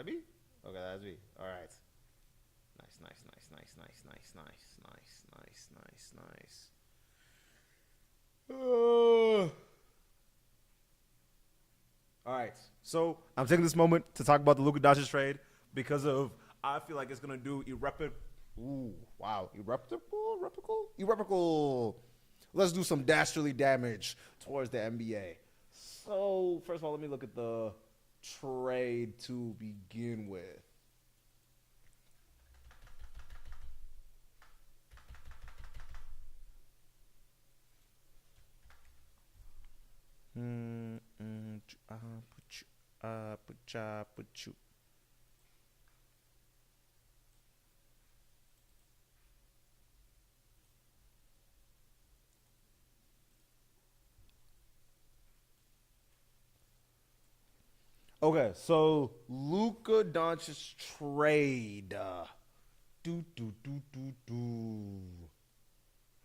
that B? Okay, that's B. All right. Nice, nice, nice, nice, nice, nice, nice, nice, nice, nice, nice. All right. So I'm taking this moment to talk about the Luka Doncic trade because of I feel like it's gonna do irreparable. Ooh, wow, irreparable. Let's do some dastardly damage towards the NBA. So first of all, let me look at the trade to begin with. Put you. Okay, so Luka Doncic trade. Do.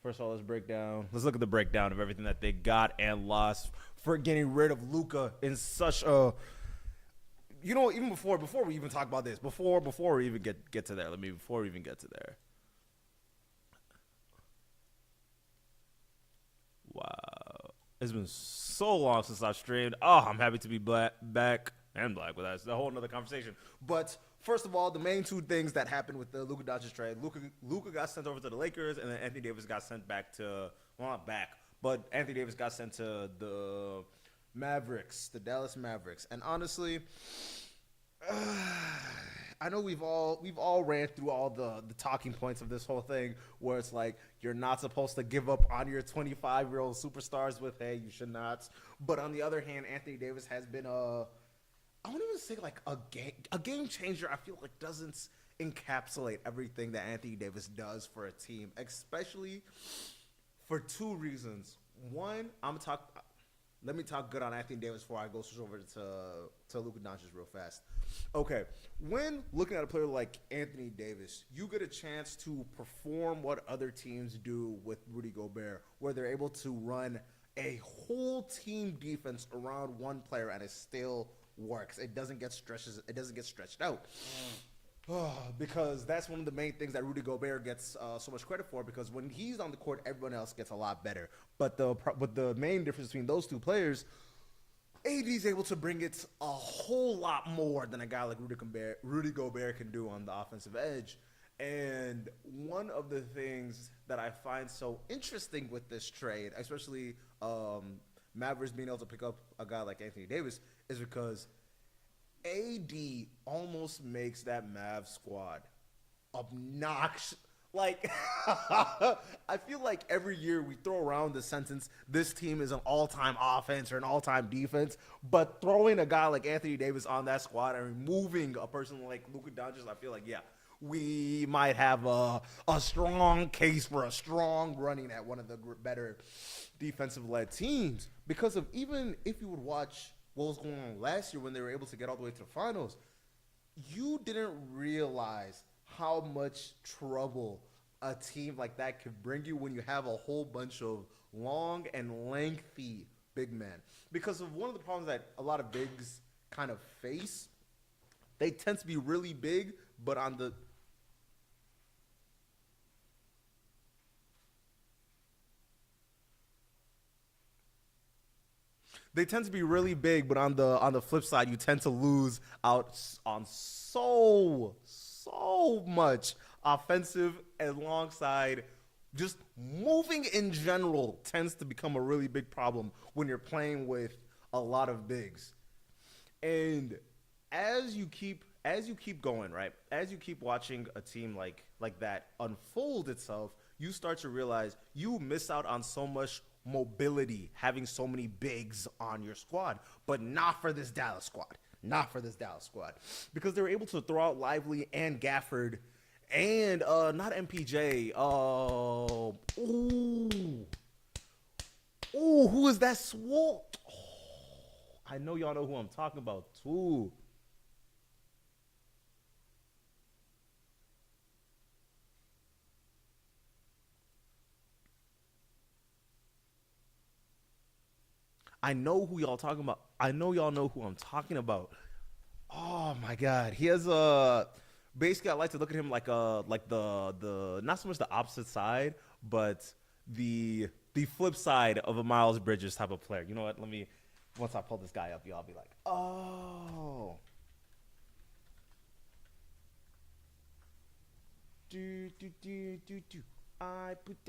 First of all, let's break down. Let's look at the breakdown of everything that they got and lost for getting rid of Luka in such a. Even before we even talk about this, before we even get to there, before we even get to there. Wow, it's been so long since I streamed. Oh, I'm happy to be back and black, but that's a whole another conversation. But first of all, the main two things that happened with the Luka Doncic trade: Luka got sent over to the Lakers, and then Anthony Davis got sent back to not back, but Anthony Davis got sent to the Mavericks, the Dallas Mavericks. And honestly, I know we've all ran through all the talking points of this whole thing, where it's like you're not supposed to give up on your 25-year-old superstars with hey, you should not. But on the other hand, Anthony Davis has been I won't even say like a game changer. I feel like doesn't encapsulate everything that Anthony Davis does for a team, especially for two reasons. One, let me talk good on Anthony Davis before I go switch over to Luka Doncic real fast. Okay, when looking at a player like Anthony Davis, you get a chance to perform what other teams do with Rudy Gobert, where they're able to run a whole team defense around one player and it still works. It doesn't get stretched out. Because that's one of the main things that Rudy Gobert gets so much credit for. Because when he's on the court, everyone else gets a lot better. But the main difference between those two players, AD is able to bring it a whole lot more than a guy like Rudy Gobert can do on the offensive edge. And one of the things that I find so interesting with this trade, especially Mavericks being able to pick up a guy like Anthony Davis, is because AD almost makes that Mavs squad obnoxious. Like, I feel like every year we throw around the sentence, this team is an all-time offense or an all-time defense, but throwing a guy like Anthony Davis on that squad and removing a person like Luka Doncic, I feel like, yeah, we might have a strong case for a strong running at one of the better defensive-led teams. Because of even if you would watch what was going on last year when they were able to get all the way to the finals, you didn't realize how much trouble a team like that could bring you when you have a whole bunch of long and lengthy big men. Because of one of the problems that a lot of bigs kind of face, they tend to be really big, but on the they tend to be really big, but on the flip side, you tend to lose out on so much offensive alongside just moving in general tends to become a really big problem when you're playing with a lot of bigs. And as you keep going, right? As you keep watching a team like that unfold itself, you start to realize you miss out on so much mobility having so many bigs on your squad, but not for this Dallas squad. Not for this Dallas squad. Because they were able to throw out Lively and Gafford and not MPJ. Who is that swole? I know y'all know who I'm talking about too. I know who y'all talking about. I know y'all know who I'm talking about. Oh my God, he has basically I like to look at him like the not so much the opposite side, but the flip side of a Miles Bridges type of player. You know what? Let me once I pull this guy up, y'all be like, oh, do. I put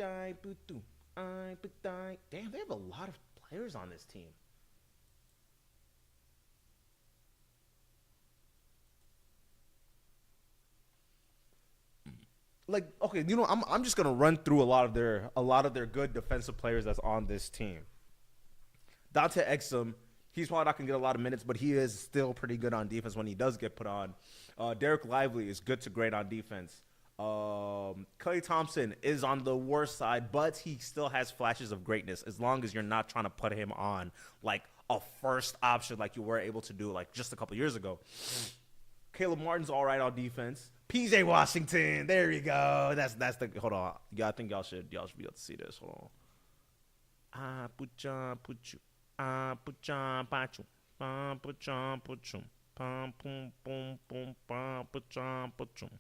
do. I put die. Damn, they have a lot of players on this team. Like, okay, I'm just gonna run through a lot of their good defensive players that's on this team. Dante Exum, he's probably not gonna get a lot of minutes, but he is still pretty good on defense when he does get put on. Derek Lively is good to great on defense. Klay Thompson is on the worst side, but he still has flashes of greatness as long as you're not trying to put him on like a first option like you were able to do like just a couple years ago. Caleb Martin's all right on defense. PJ Washington, there you go. That's the hold on. Yeah, I think y'all should be able to see this. Hold on. Put you. Put you. Put you. Pum pum pum pum put you.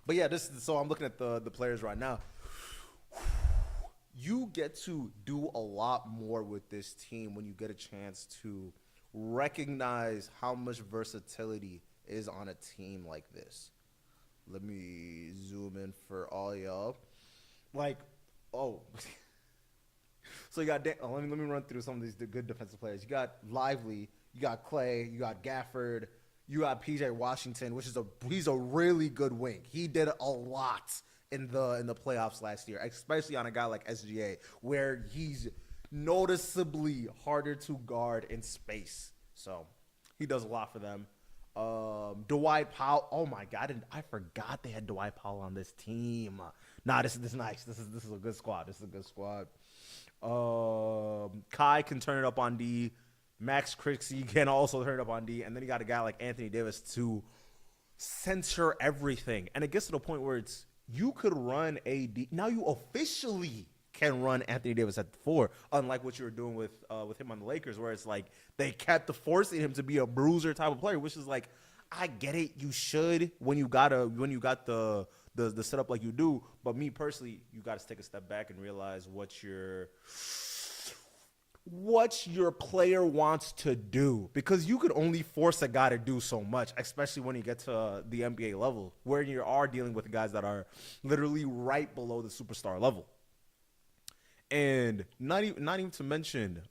But yeah, this so I'm looking at the players right now. You get to do a lot more with this team when you get a chance to recognize how much versatility is on a team like this. Let me zoom in for all y'all. Like, oh, so you got let me run through some of these good defensive players. You got Lively, you got Clay, you got Gafford, you got PJ Washington, which is he's a really good wing. He did a lot in the playoffs last year, especially on a guy like SGA, where he's noticeably harder to guard in space. So he does a lot for them. Dwight Powell. Oh my God, I forgot they had Dwight Powell on this team. Nah, this is nice. This is a good squad. This is a good squad. Kai can turn it up on D. Max Crixie can also turn it up on D. And then you got a guy like Anthony Davis to censor everything. And it gets to the point where you could run AD. Now you officially can run Anthony Davis at the four, unlike what you were doing with him on the Lakers, where it's like they kept forcing him to be a bruiser type of player, which is like, I get it, you should when you got the setup like you do, but me personally, you got to take a step back and realize what your player wants to do, because you could only force a guy to do so much, especially when you get to the NBA level, where you are dealing with guys that are literally right below the superstar level. And not even to mention,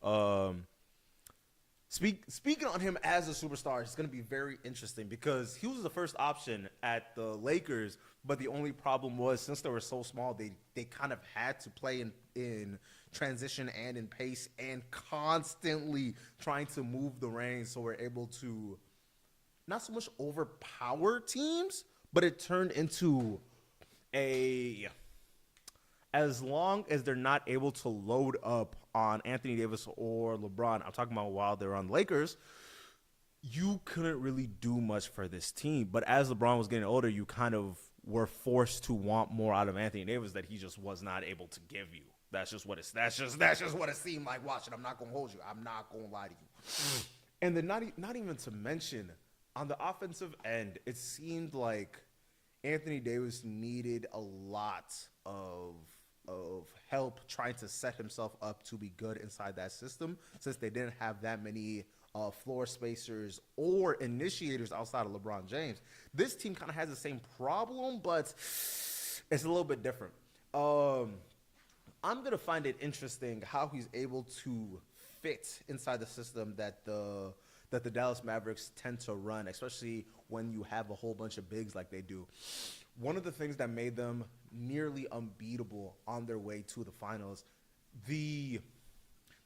speaking on him as a superstar, it's going to be very interesting because he was the first option at the Lakers, but the only problem was since they were so small, they kind of had to play in transition and in pace and constantly trying to move the reins, so we're able to not so much overpower teams, but it turned into a as long as they're not able to load up on Anthony Davis or LeBron, I'm talking about while they're on the Lakers, you couldn't really do much for this team. But as LeBron was getting older, you kind of were forced to want more out of Anthony Davis that he just was not able to give you. That's just what it seemed like watching. I'm not gonna hold you. I'm not gonna lie to you. And then not even to mention on the offensive end, it seemed like Anthony Davis needed a lot of help trying to set himself up to be good inside that system, since they didn't have that many floor spacers or initiators outside of LeBron James. This team kind of has the same problem, but it's a little bit different. I'm gonna find it interesting how he's able to fit inside the system that the Dallas Mavericks tend to run, especially when you have a whole bunch of bigs like they do. One of the things that made them nearly unbeatable on their way to the finals, the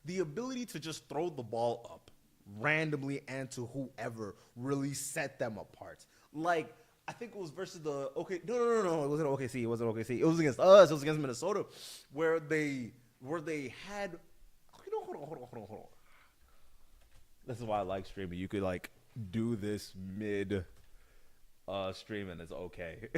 ability to just throw the ball up randomly and to whoever really set them apart. Like, I think it was versus the no, it wasn't OKC. It wasn't OKC. It was against us. It was against Minnesota, where they had. Hold on. This is why I like streaming. You could like do this mid stream and it's okay.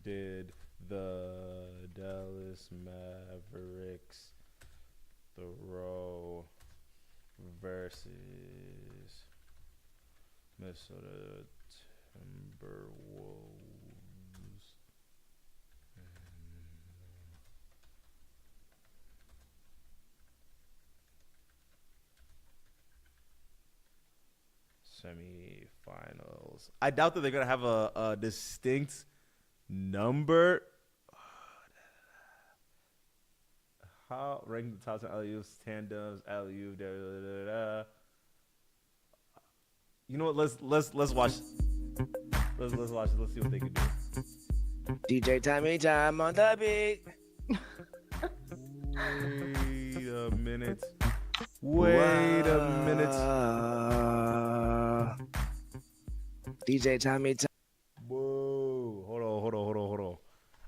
Did the Dallas Mavericks throw versus Minnesota Timberwolves. Semifinals. I doubt that they're gonna have a distinct number. How rank the top 10 alley-oops, tandems, alley-oop, da, da, da, da. You know what? Let's watch. Let's watch it. Let's see what they can do. DJ Tommy Time on the beat. Wait a minute. Wait a minute. DJ Tommy Time. Whoa. Hold on.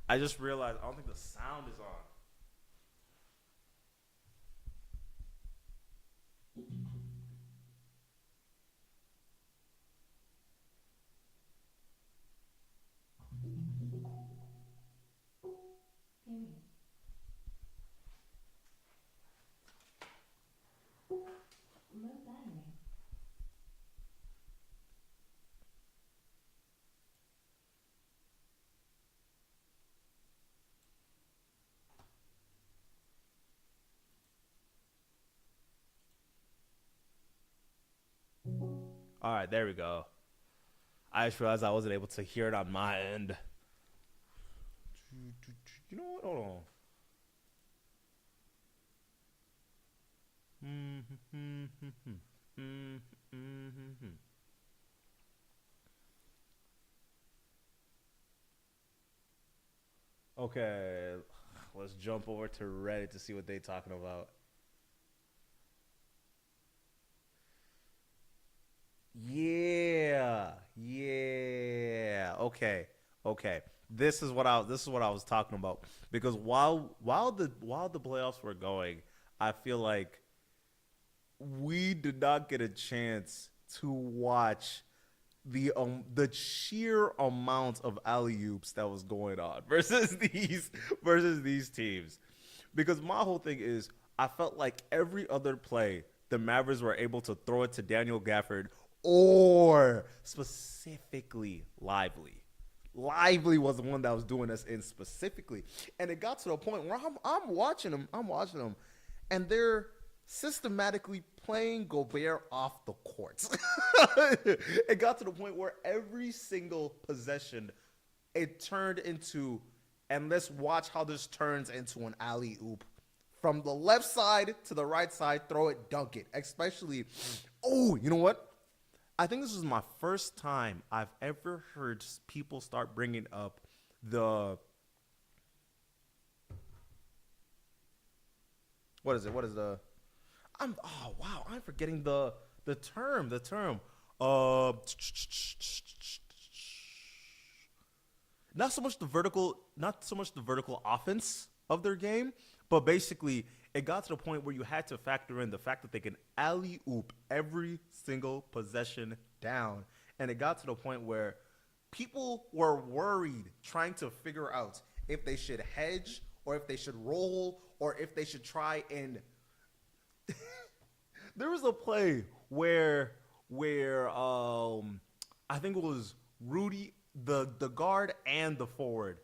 I just realized I don't think the sound is on. All right, there we go. I just realized I wasn't able to hear it on my end. You know what? Hold on. Okay, let's jump over to Reddit to see what they're talking about. Yeah. Okay. This is what I was talking about, because while the playoffs were going, I feel like we did not get a chance to watch the sheer amount of alley-oops that was going on versus these teams. Because my whole thing is, I felt like every other play the Mavericks were able to throw it to Daniel Gafford, or specifically Lively. Lively was the one that was doing this in specifically. And it got to the point where I'm watching them, and they're systematically playing Gobert off the court. It got to the point where every single possession, it turned into, and let's watch how this turns into an alley-oop. From the left side to the right side, throw it, dunk it. Especially, you know what? I think this was my first time I've ever heard people start bringing up what is the, I'm forgetting the term. Not so much the vertical offense of their game, but basically it got to the point where you had to factor in the fact that they can alley-oop every single possession down. And it got to the point where people were worried, trying to figure out if they should hedge or if they should roll or if they should try and there was a play where I think it was Rudy, the guard and the forward.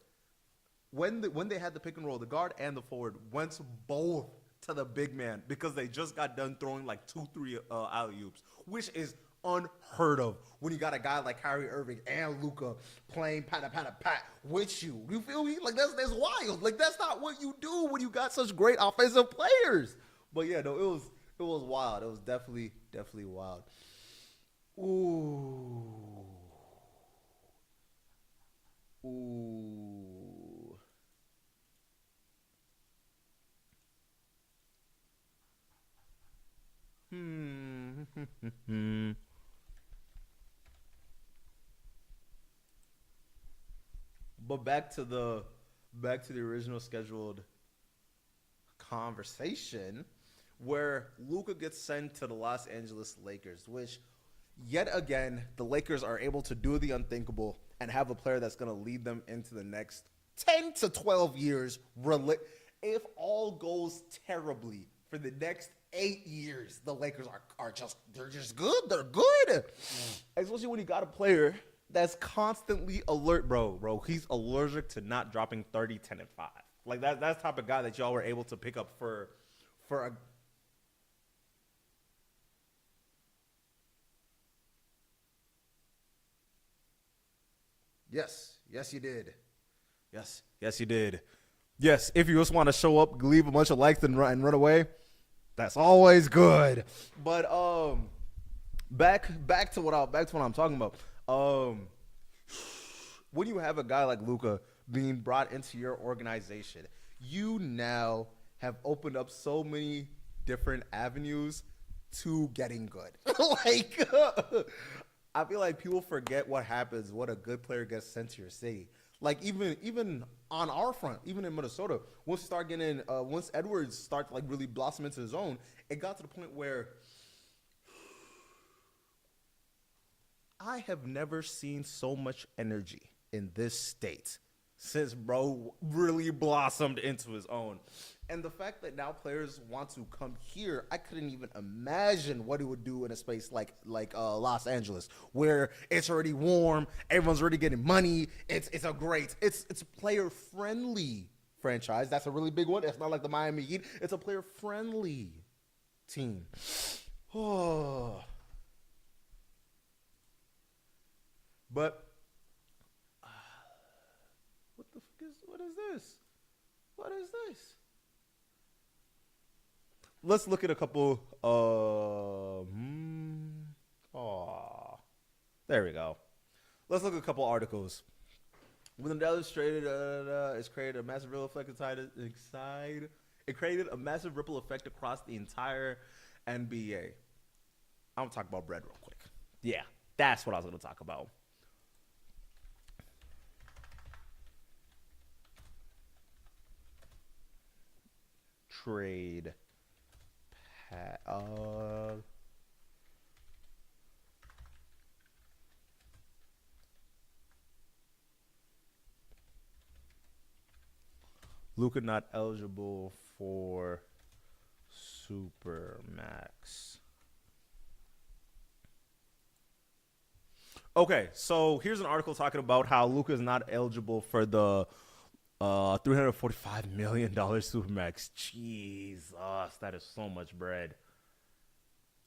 When they had the pick and roll, the guard and the forward went both to the big man because they just got done throwing like 2-3 alley-oops, which is unheard of when you got a guy like Kyrie Irving and Luka playing pat with you. You feel me? Like that's wild. Like that's not what you do when you got such great offensive players. But yeah, no, it was wild. It was definitely wild. Ooh. But back to the original scheduled conversation, where Luka gets sent to the Los Angeles Lakers, which yet again the Lakers are able to do the unthinkable and have a player that's going to lead them into the next 10 to 12 years. If all goes terribly, for the next 8 years, the Lakers are just good. They're good. Especially when you got a player that's constantly alert, bro. He's allergic to not dropping 30, 10, and 5. Like that's the type of guy that y'all were able to pick up for a. Yes, you did. Yes, you did. Yes, if you just want to show up, leave a bunch of likes and run away, that's always good. But back to what I'm talking about. When you have a guy like Luka being brought into your organization, you now have opened up so many different avenues to getting good. Like, I feel like people forget what happens when a good player gets sent to your city. Like even on our front, even in Minnesota, once Edwards started like really blossom into his own, it got to the point where I have never seen so much energy in this state since bro really blossomed into his own. And the fact that now players want to come here, I couldn't even imagine what it would do in a space like Los Angeles, where it's already warm, everyone's already getting money. It's a player friendly franchise. That's a really big one. It's not like the Miami Heat. It's a player friendly team. Oh. But what is this? What is this? Let's look at a couple. There we go. Let's look at a couple articles. When the Dallas traded, it's created a massive ripple effect inside. It created a massive ripple effect across the entire NBA. I'm gonna talk about bread real quick. Yeah, that's what I was gonna talk about. Trade. Luka not eligible for Supermax. Okay, so here's an article talking about how Luka is not eligible for the $345 million Supermax. Jesus, that is so much bread.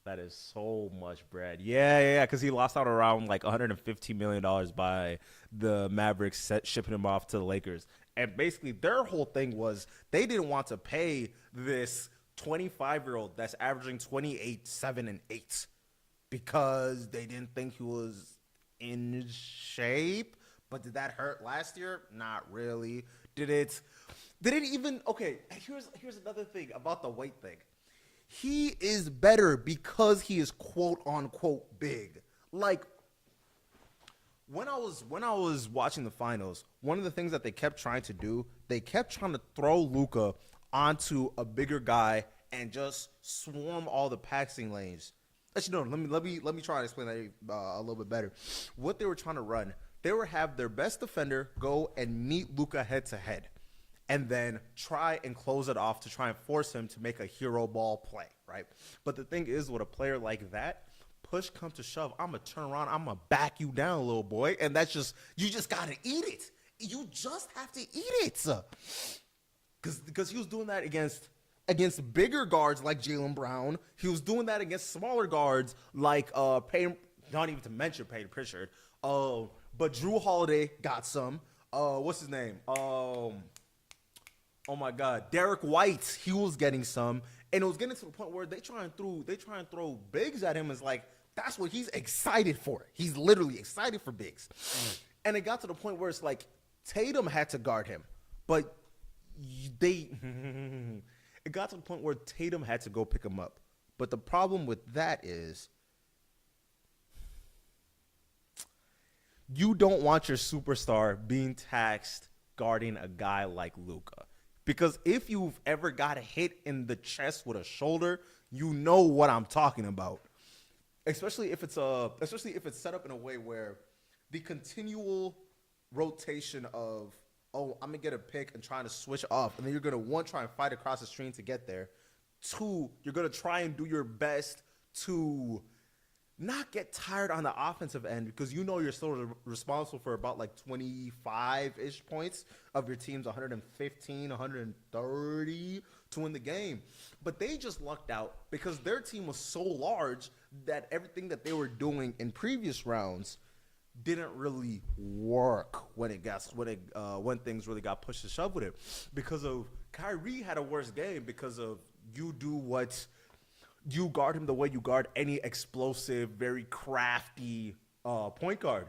That is so much bread. Yeah, because he lost out around like $115 million by the Mavericks shipping him off to the Lakers. And basically their whole thing was they didn't want to pay this 25-year-old that's averaging 28, 7, and 8 because they didn't think he was in shape. But did that hurt last year? Not really. Did it even? Okay, here's another thing about the weight thing. He is better because he is quote unquote big. Like when I was watching the finals, one of the things that they kept trying to do, they kept trying to throw Luka onto a bigger guy and just swarm all the passing lanes. Actually, no. Let me try to explain that a little bit better. What they were trying to run, they would have their best defender go and meet Luka head to head, and then try and close it off to try and force him to make a hero ball play, right? But the thing is, with a player like that, push comes to shove, I'm going to turn around, I'm going to back you down, little boy. And that's just, you just got to eat it. You just have to eat it. Because he was doing that against bigger guards like Jaylen Brown. He was doing that against smaller guards like Payton, not even to mention Payton Pritchard. But Drew Holiday got some. What's his name? Oh my God, Derek White. He was getting some, and it was getting to the point where they try and throw bigs at him. Is like that's what he's excited for. He's literally excited for bigs, and it got to the point where it's like Tatum had to guard him, but it got to the point where Tatum had to go pick him up. But the problem with that is, you don't want your superstar being taxed guarding a guy like Luka. Because if you've ever got a hit in the chest with a shoulder, you know what I'm talking about. Especially if it's set up in a way where the continual rotation of, oh, I'm going to get a pick and trying to switch off, and then you're going to try and fight across the screen to get there. Two, you're going to try and do your best to not get tired on the offensive end because you know you're still responsible for about like 25-ish points of your team's 115, 130 to win the game. But they just lucked out because their team was so large that everything that they were doing in previous rounds didn't really work when things really got pushed to shove with it. Because of Kyrie had a worse game because of you guard him the way you guard any explosive, very crafty point guard.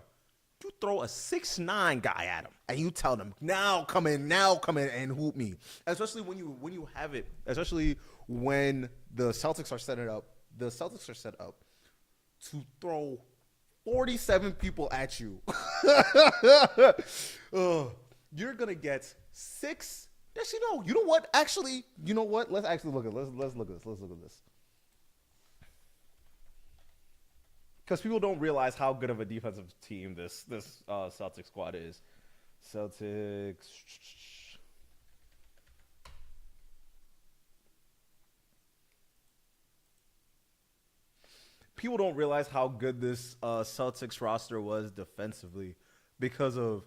You throw a 6'9" guy at him, and you tell them, now come in and hoop me. Especially when you have it, especially when the Celtics are set up. The Celtics are set up to throw 47 people at you. You're gonna get 6. Actually, no. You know what? Actually, you know what? Let's actually look at this. Let's look at this. Because people don't realize how good of a defensive team this Celtics squad is. Celtics. People don't realize how good this Celtics roster was defensively because of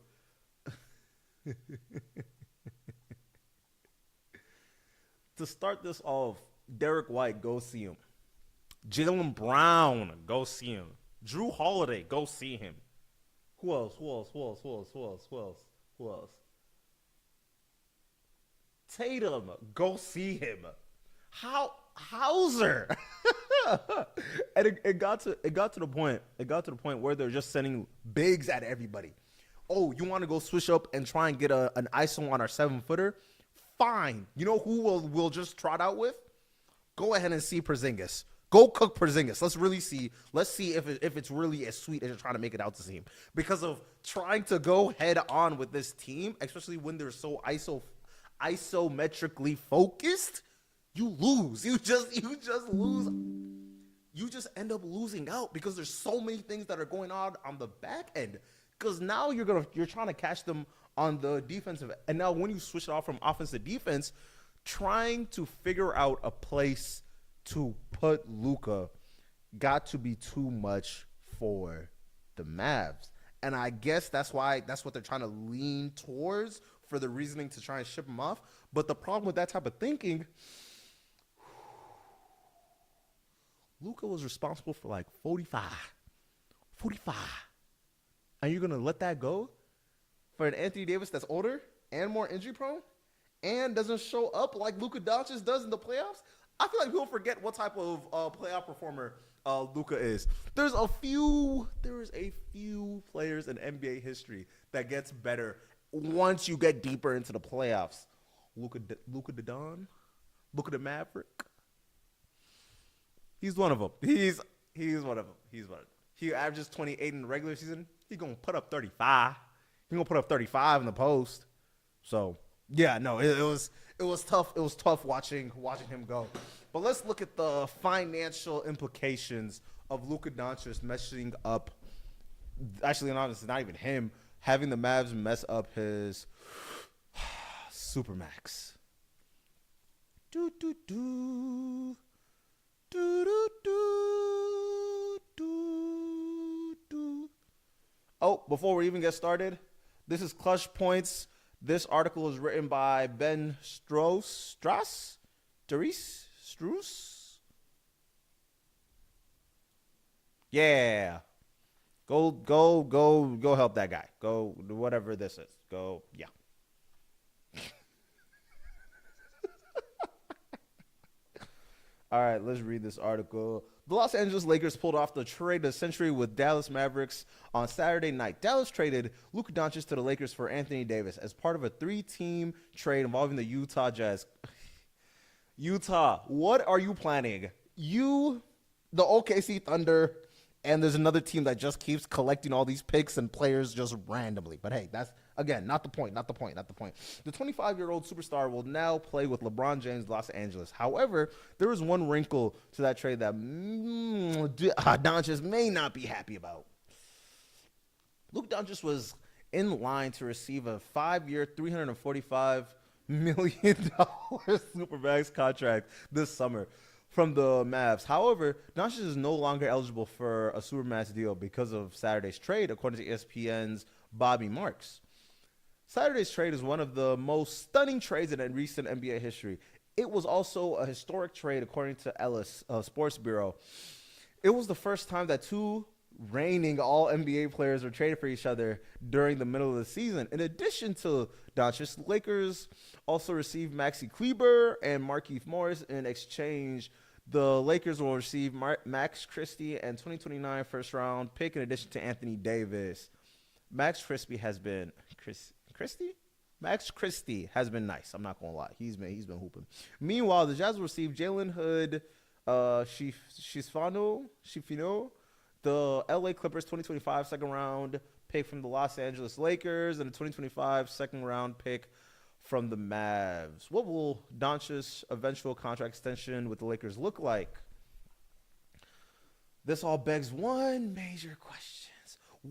to start this off, Derek White, go see him. Jaylen Brown, go see him. Drew Holiday, go see him. Who else? Tatum, go see him. Hauser. And it got to the point where they're just sending bigs at everybody. Oh, you want to go switch up and try and get an ISO on our 7-footer? Fine. You know who we'll just trot out with? Go ahead and see Porzingis. Go cook Porzingis. Let's see if it's really as sweet as you're trying to make it out to seem. Because of trying to go head on with this team, especially when they're so isometrically focused, you lose. You just lose. You just end up losing out because there's so many things that are going on the back end. Because now you're trying to catch them on the defensive. And now when you switch it off from offense to defense, trying to figure out a place to put Luka got to be too much for the Mavs. And I guess that's what they're trying to lean towards for the reasoning to try and ship him off. But the problem with that type of thinking, Luka was responsible for like 45. And you're going to let that go for an Anthony Davis that's older and more injury prone and doesn't show up like Luka Doncic does in the playoffs? I feel like people forget what type of playoff performer Luka is. There is a few players in NBA history that gets better once you get deeper into the playoffs. Luka the Maverick. He's one of them. He's one of them. He averages 28 in the regular season. He's gonna put up 35. He's gonna put up 35 in the post. So yeah, no, it was tough. It was tough watching him go. But let's look at the financial implications of Luka Doncic messing up. Actually, honestly, not even him having the Mavs mess up his supermax. Do do do do do do do do. Oh, before we even get started, this is Clutch Points. This article is written by Ben Struess. Yeah. Go help that guy. Go do whatever this is. Go, yeah. All right, let's read this article. The Los Angeles Lakers pulled off the trade of the century with Dallas Mavericks on Saturday night. Dallas traded Luka Doncic to the Lakers for Anthony Davis as part of a 3-team trade involving the Utah Jazz. Utah, what are you planning? The OKC Thunder, and there's another team that just keeps collecting all these picks and players just randomly. But hey, that's, again, not the point. The 25-year-old superstar will now play with LeBron James, Los Angeles. However, there is one wrinkle to that trade that Doncic may not be happy about. Luka Doncic was in line to receive a 5-year, $345 million supermax contract this summer from the Mavs. However, Doncic is no longer eligible for a supermax deal because of Saturday's trade, according to ESPN's Bobby Marks. Saturday's trade is one of the most stunning trades in recent NBA history. It was also a historic trade, according to Ellis Sports Bureau. It was the first time that two reigning all NBA players were traded for each other during the middle of the season. In addition to Doncic, the Lakers also received Maxi Kleber and Markieff Morris. In exchange, the Lakers will receive Max Christie and 2029 first round pick in addition to Anthony Davis. Max Christie has been Max Christie has been nice. I'm not gonna lie. He's been hooping. Meanwhile, the Jazz will receive Jalen Hood, Shifino, the LA Clippers 2025 second round pick from the Los Angeles Lakers, and a 2025 second round pick from the Mavs. What will Doncic's eventual contract extension with the Lakers look like? This all begs one major question.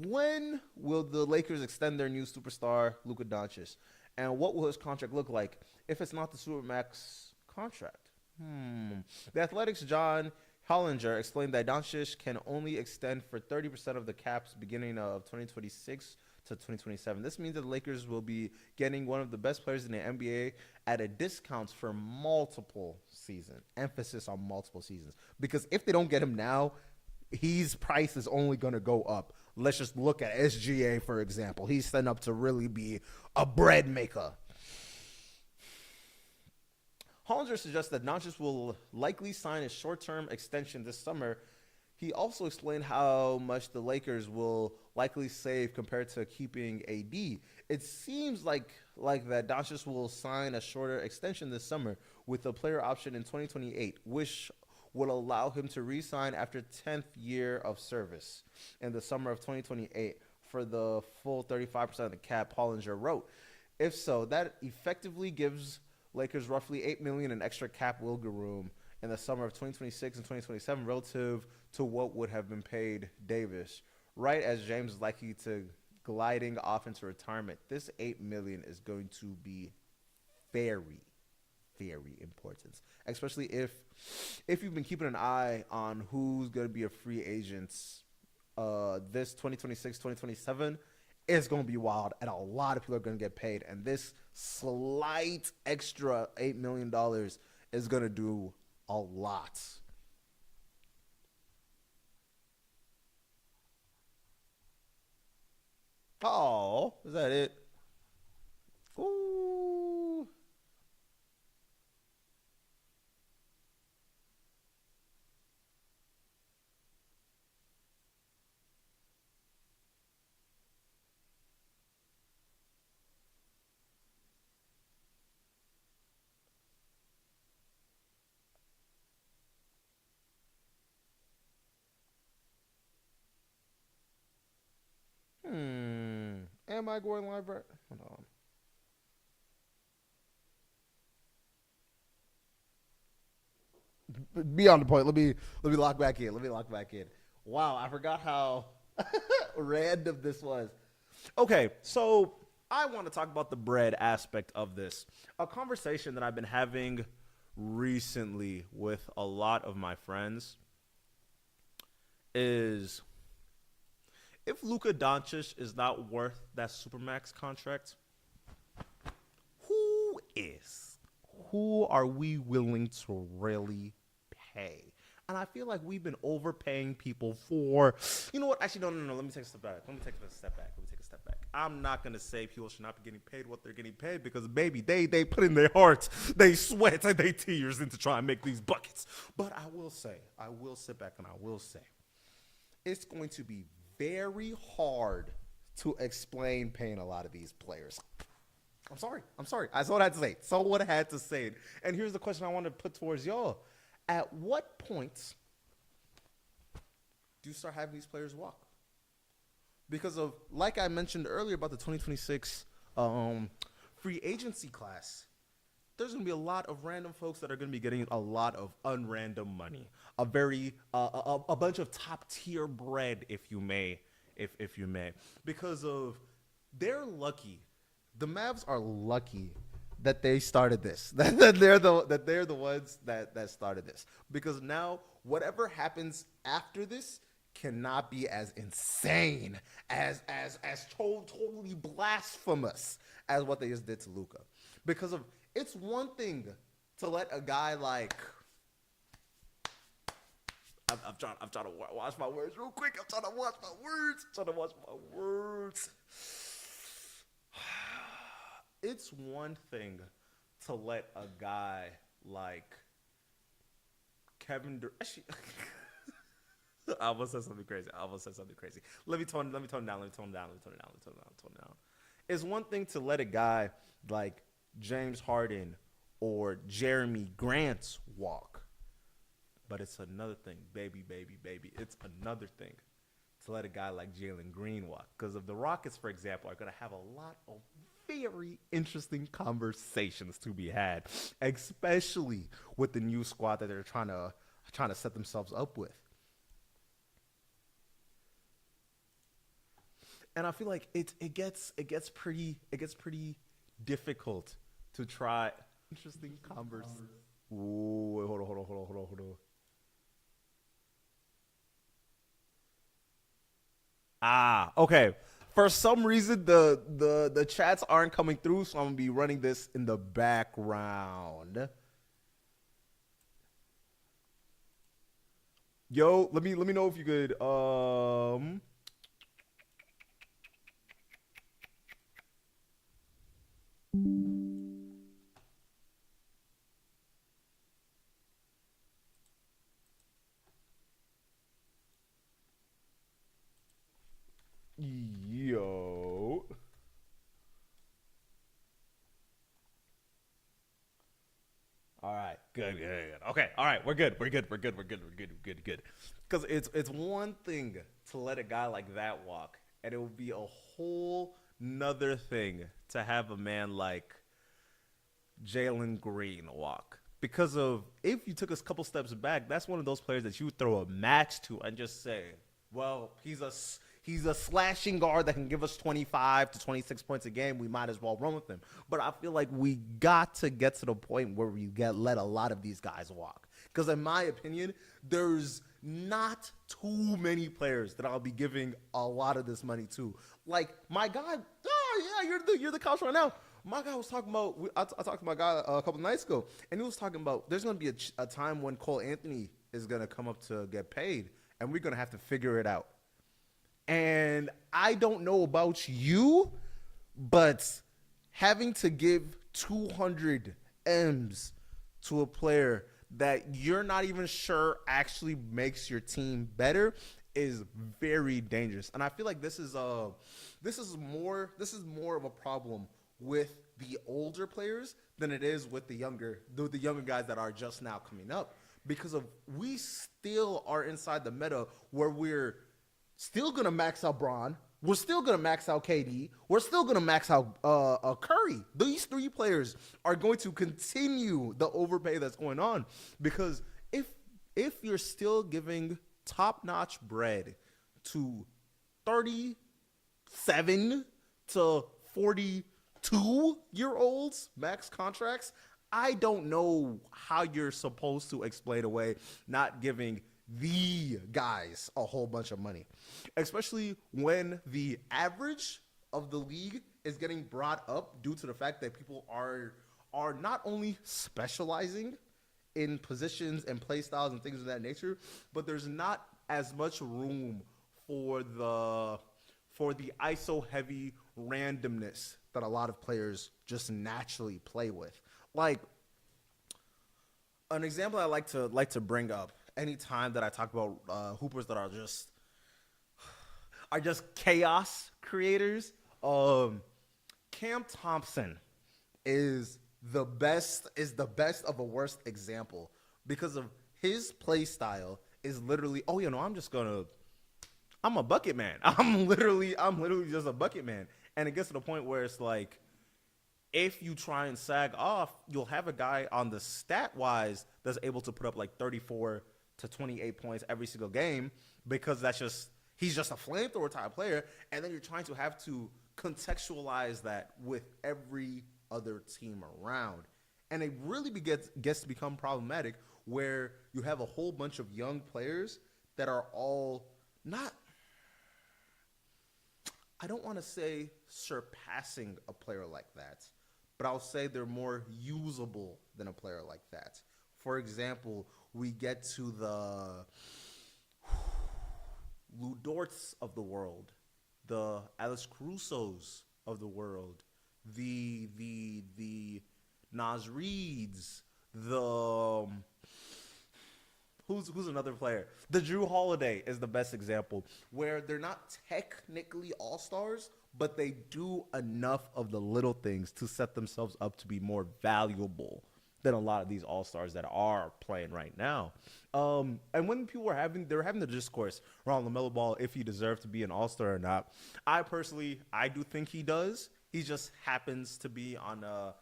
When will the Lakers extend their new superstar, Luka Doncic? And what will his contract look like if it's not the Supermax contract? The Athletics' John Hollinger explained that Doncic can only extend for 30% of the caps beginning of 2026 to 2027. This means that the Lakers will be getting one of the best players in the NBA at a discount for multiple seasons. Emphasis on multiple seasons. Because if they don't get him now, his price is only going to go up. Let's just look at SGA, for example. He's set up to really be a bread maker. Hollinger suggests that Doncic will likely sign a short-term extension this summer. He also explained how much the Lakers will likely save compared to keeping AD. It seems like that Doncic will sign a shorter extension this summer with a player option in 2028, which would allow him to re-sign after 10th year of service in the summer of 2028 for the full 35% of the cap, Hollinger wrote. If so, that effectively gives Lakers roughly $8 million in extra cap wiggle room in the summer of 2026 and 2027 relative to what would have been paid Davis. Right as James is likely to gliding off into retirement, this $8 million is going to be very, very important, especially if you've been keeping an eye on who's going to be a free agent this 2026, 2027. It's going to be wild, and a lot of people are going to get paid, and this slight extra $8 million is going to do a lot. Oh, is that it? Ooh. Am I going live right? Hold on. Be on the point. Let me lock back in. Wow, I forgot how random this was. Okay, so I want to talk about the bread aspect of this. A conversation that I've been having recently with a lot of my friends is, if Luka Doncic is not worth that Supermax contract, who is? Who are we willing to really pay? And I feel like we've been overpaying people for, you know what? Actually, no. Let me take a step back. I'm not going to say people should not be getting paid what they're getting paid because, baby, they put in their hearts, they sweat, and they tears into trying to make these buckets. But I will sit back and I will say, it's going to be very hard to explain paying a lot of these players. I'm sorry. That's what I had to say. And here's the question I want to put towards y'all. At what point do you start having these players walk? Because of, like I mentioned earlier about the 2026 free agency class, there's going to be a lot of random folks that are going to be getting a lot of unrandom money. A bunch of top tier bread, if you may. Because of, they're lucky. The Mavs are lucky that they started this. That they're the ones that started this. Because now whatever happens after this cannot be as insane as totally blasphemous as what they just did to Luka. Because of it's one thing to let a guy like I'm trying to watch my words real quick. I'm trying to watch my words. It's one thing to let a guy like Kevin Durant. Actually, I almost said something crazy. Let me tone down. It's one thing to let a guy like James Harden or Jeremy Grant walk. But it's another thing, baby. It's another thing to let a guy like Jalen Green walk. Because of the Rockets, for example, are going to have a lot of very interesting conversations to be had, especially with the new squad that they're trying to set themselves up with. And I feel like it gets pretty difficult to try interesting conversations. Ooh, hold on. Okay. For some reason, the chats aren't coming through, so I'm gonna be running this in the background. Yo, let me know if you could Yo. All right. Good. Okay. All right. We're good. Because it's one thing to let a guy like that walk, and it would be a whole nother thing to have a man like Jalen Green walk. Because of if you took a couple steps back, that's one of those players that you would throw a match to and just say, well, he's a slashing guard that can give us 25 to 26 points a game. We might as well run with him. But I feel like we got to get to the point where we let a lot of these guys walk. Because in my opinion, there's not too many players that I'll be giving a lot of this money to. Like my guy, you're the couch right now. My guy was talking about, I talked to my guy a couple nights ago, and he was talking about there's going to be a time when Cole Anthony is going to come up to get paid, and we're going to have to figure it out. And I don't know about you, but having to give 200 M's to a player that you're not even sure actually makes your team better is very dangerous. And I feel like this is more of a problem with the older players than it is with the younger guys that are just now coming up, because we still are inside the meta where we're still gonna max out Braun. We're still gonna max out KD. We're still gonna max out Curry. These three players are going to continue the overpay that's going on, because if you're still giving top-notch bread to 37 to 42-year-olds max contracts, I don't know how you're supposed to explain away not giving the guys a whole bunch of money, especially when the average of the league is getting brought up due to the fact that people are not only specializing in positions and play styles and things of that nature, but there's not as much room for the ISO heavy randomness that a lot of players just naturally play with. Like an example I like to bring up anytime that I talk about hoopers that are just chaos creators. Cam Thompson is the best of a worst example, because of his play style is literally, I'm a bucket man. I'm literally just a bucket man. And it gets to the point where it's like, if you try and sag off, you'll have a guy on the stat wise that's able to put up like 34 to 28 points every single game, because he's just a flamethrower type player. And then you're trying to have to contextualize that with every other team around. And it really gets to become problematic where you have a whole bunch of young players that are all not, I don't want to say surpassing a player like that, but I'll say they're more usable than a player like that. For example, we get to the Lou Dorts of the world, the Alex Carusos of the world, the Nas Reeds, the who's another player? The Drew Holiday is the best example, where they're not technically all-stars, but they do enough of the little things to set themselves up to be more valuable than a lot of these all-stars that are playing right now. And when people were they're having the discourse around LaMelo Ball if he deserved to be an all-star or not. I do think he does. He just happens to be on a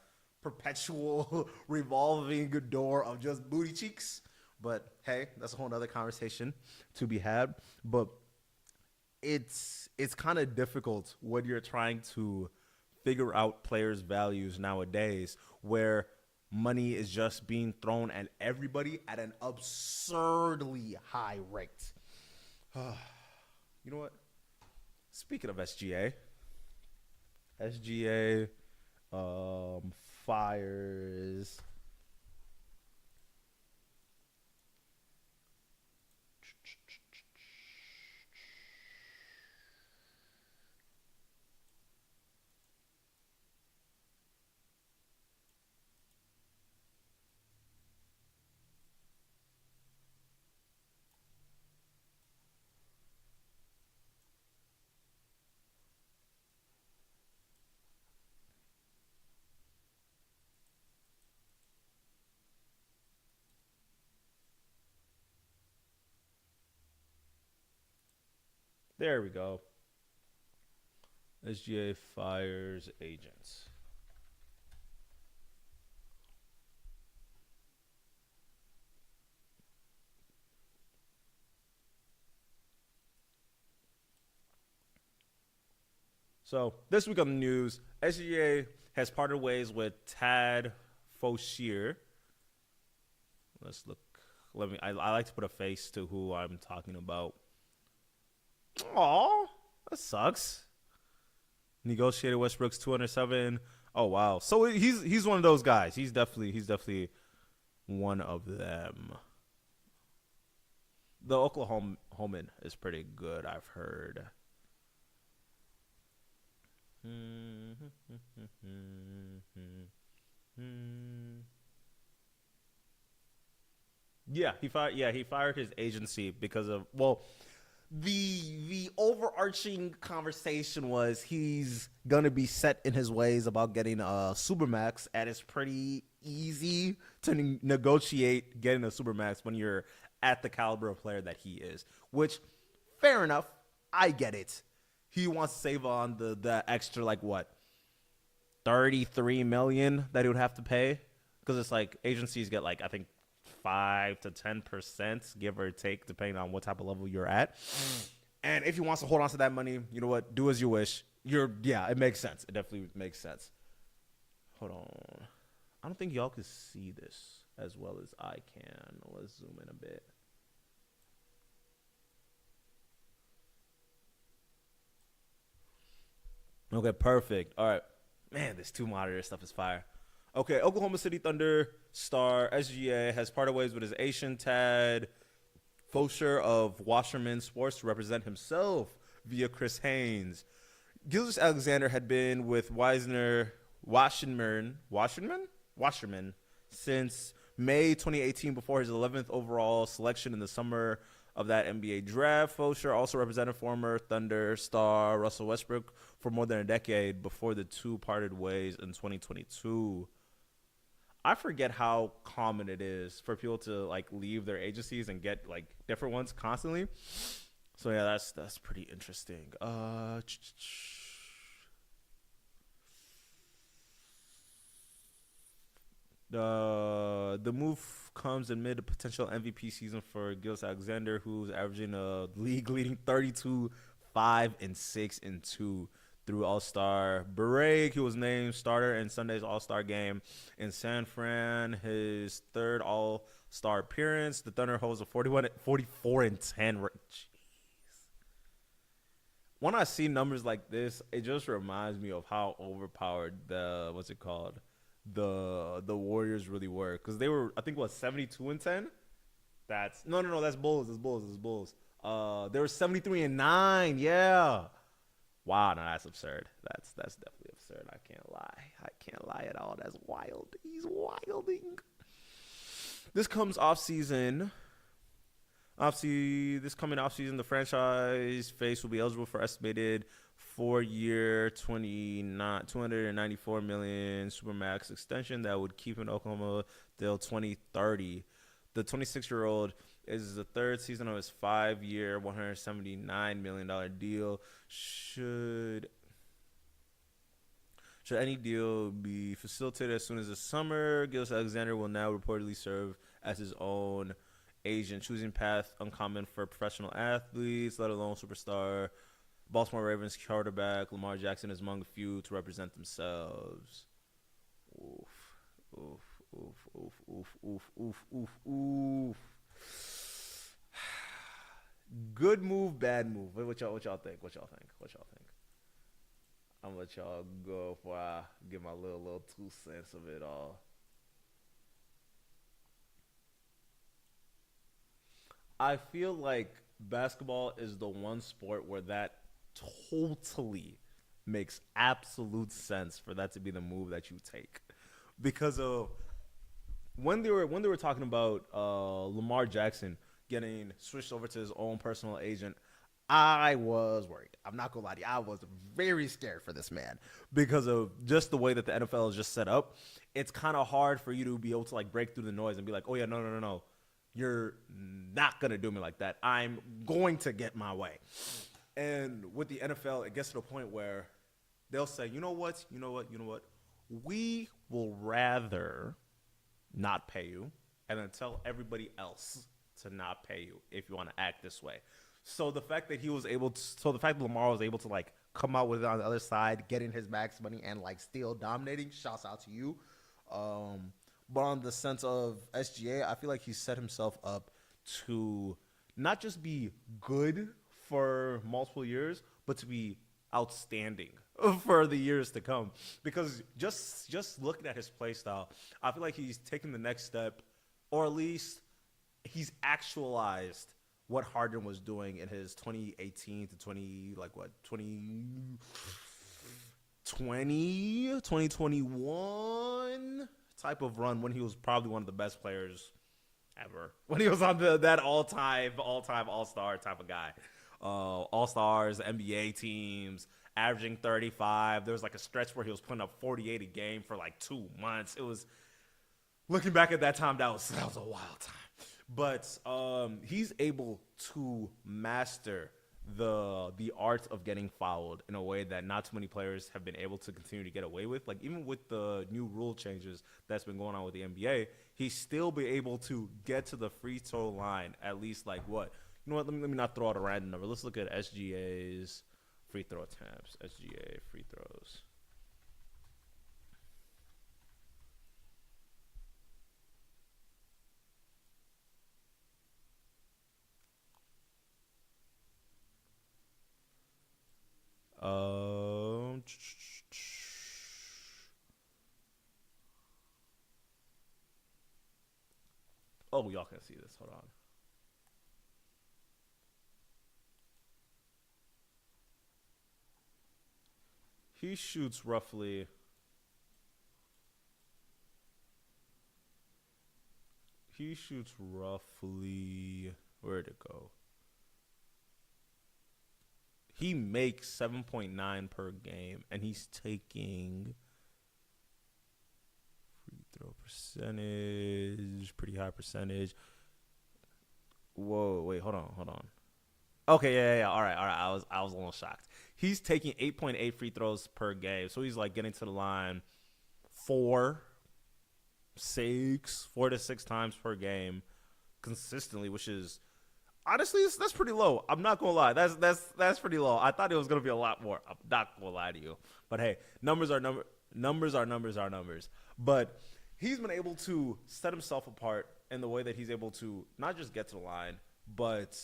perpetual revolving door of just booty cheeks. But hey, that's a whole other conversation to be had. But it's kind of difficult when you're trying to figure out players' values nowadays, where money is just being thrown at everybody at an absurdly high rate. You know what? Speaking of SGA fires. There we go. SGA fires agents. So this week on the news, SGA has parted ways with Tad Fauchier. Let's look. I like to put a face to who I'm talking about. Aw, that sucks. Negotiated Westbrook's 207. Oh wow. So he's one of those guys. He's definitely one of them. The Oklahoman is pretty good, I've heard. Yeah, he fired his agency because of, well, the overarching conversation was he's gonna be set in his ways about getting a supermax, and it's pretty easy to negotiate getting a supermax when you're at the caliber of player that he is. Which, fair enough, I get it. He wants to save on the extra, like, what, $33 million that he would have to pay, because it's like agencies get, like, I think 5 to 10%, give or take, depending on what type of level you're at. And if he wants to hold on to that money, you know what? Do as you wish. It makes sense. It definitely makes sense. Hold on. I don't think y'all can see this as well as I can. Let's zoom in a bit. Okay, perfect. All right. Man, this two monitor stuff is fire. Okay, Oklahoma City Thunder star SGA has parted ways with his Asian Tad Fauchier of Washerman Sports to represent himself via Chris Haynes. Gilgeous-Alexander had been with Washerman since May 2018 before his 11th overall selection in the summer of that NBA draft. Fauchier also represented former Thunder star Russell Westbrook for more than a decade before the two parted ways in 2022. I forget how common it is for people to like leave their agencies and get like different ones constantly. So yeah, that's pretty interesting. The move comes amid a potential MVP season for Gilgeous-Alexander, who's averaging a league-leading 32, 5, and 6, and 2 through All-Star break. He was named starter in Sunday's All-Star game in San Fran, his third All-Star appearance. The Thunder holds a 44-10. When I see numbers like this, it just reminds me of how overpowered the the Warriors really were, because they were, I think, 72-10. That's that's Bulls. That's Bulls. They were 73-9. Yeah. Wow, no, that's absurd. That's definitely absurd. I can't lie at all. That's wild. He's wilding. This comes off season. This coming off season, the franchise face will be eligible for estimated 4-year, $294 million supermax extension that would keep him in Oklahoma till 2030. The 26-year-old is the third season of his 5-year, $179 million deal. Should any deal be facilitated as soon as the summer, Gilgeous-Alexander will now reportedly serve as his own agent, choosing path uncommon for professional athletes, let alone superstar. Baltimore Ravens quarterback Lamar Jackson is among a few to represent themselves. Oof. Good move, bad move. What y'all think? I'm gonna let y'all go before I give my little 2 cents of it all. I feel like basketball is the one sport where that totally makes absolute sense for that to be the move that you take, because of when they were talking about Lamar Jackson getting switched over to his own personal agent. I was worried. I'm not gonna lie to you. I was very scared for this man because of just the way that the NFL is just set up. It's kind of hard for you to be able to like break through the noise and be like, oh yeah, no. You're not going to do me like that. I'm going to get my way. And with the NFL, it gets to the point where they'll say, you know what? We will rather not pay you and then tell everybody else to not pay you if you want to act this way. So the fact that Lamar was able to like come out with it on the other side, getting his max money and like still dominating, shouts out to you. But on the sense of SGA, I feel like he set himself up to not just be good for multiple years, but to be outstanding for the years to come. Because just looking at his play style, I feel like he's taken the next step, or at least he's actualized what Harden was doing in his 2018 to 2021 type of run, when he was probably one of the best players ever. When he was on that all-time all-star type of guy. All-stars, NBA teams, averaging 35. There was like a stretch where he was putting up 48 a game for like 2 months. It was, looking back at that time, that was a wild time. But he's able to master the art of getting fouled in a way that not too many players have been able to continue to get away with. Like, even with the new rule changes that's been going on with the NBA, he's still be able to get to the free throw line at least like what? You know what? Let me not throw out a random number. Let's look at SGA's free throw attempts. SGA free throws. Oh, y'all can see this. Hold on. He shoots roughly. Where'd it go? He makes 7.9 per game, and he's taking free throw percentage, pretty high percentage. Whoa, wait, hold on. Okay, yeah. All right. I was a little shocked. He's taking 8.8 free throws per game, so he's like getting to the line 4 to 6 times per game consistently, which is Honestly, that's pretty low. I'm not gonna lie. That's pretty low. I thought it was gonna be a lot more. I'm not gonna lie to you. But hey, numbers are numbers are numbers. But he's been able to set himself apart in the way that he's able to not just get to the line, but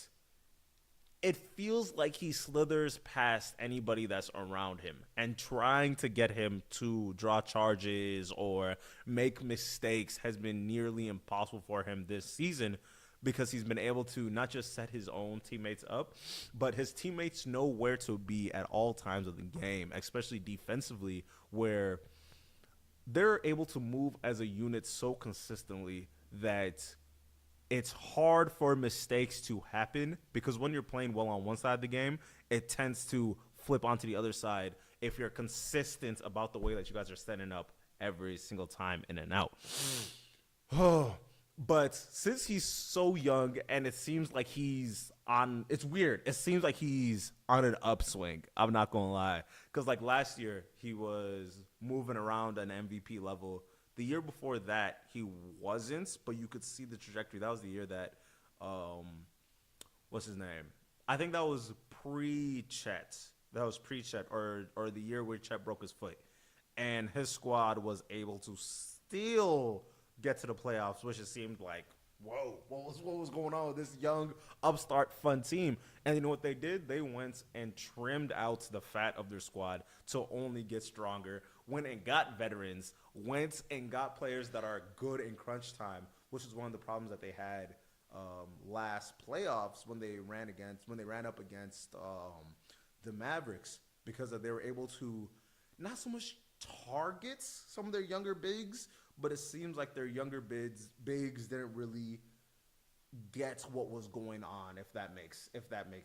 it feels like he slithers past anybody that's around him and trying to get him to draw charges or make mistakes has been nearly impossible for him this season because he's been able to not just set his own teammates up, but his teammates know where to be at all times of the game, especially defensively, where they're able to move as a unit so consistently that it's hard for mistakes to happen because when you're playing well on one side of the game, it tends to flip onto the other side if you're consistent about the way that you guys are setting up every single time in and out. But since he's so young and it seems like he's on, it's weird. It seems like he's on an upswing. I'm not going to lie. Because like last year, he was moving around an MVP level. The year before that, he wasn't, but you could see the trajectory. That was the year that, what's his name? I think that was pre-Chet. That was pre-Chet or the year where Chet broke his foot. And his squad was able to still get to the playoffs, which it seemed like, whoa, what was going on with this young, upstart, fun team? And you know what they did? They went and trimmed out the fat of their squad to only get stronger, went and got veterans, went and got players that are good in crunch time, which is one of the problems that they had last playoffs when they ran up against the Mavericks, because they were able to not so much target some of their younger bigs, but it seems like their younger bigs didn't really get what was going on, if that makes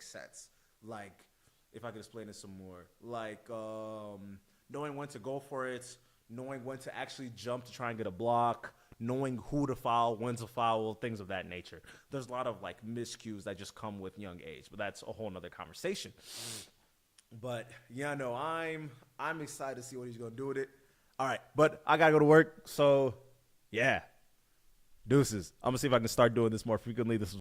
sense. Like, if I could explain it some more, like knowing when to go for it, knowing when to actually jump to try and get a block, knowing who to foul, when to foul, things of that nature. There's a lot of like miscues that just come with young age, but that's a whole nother conversation. But yeah, no, I'm excited to see what he's gonna do with it. All right, but I gotta go to work, so yeah. Deuces. I'm gonna see if I can start doing this more frequently. This is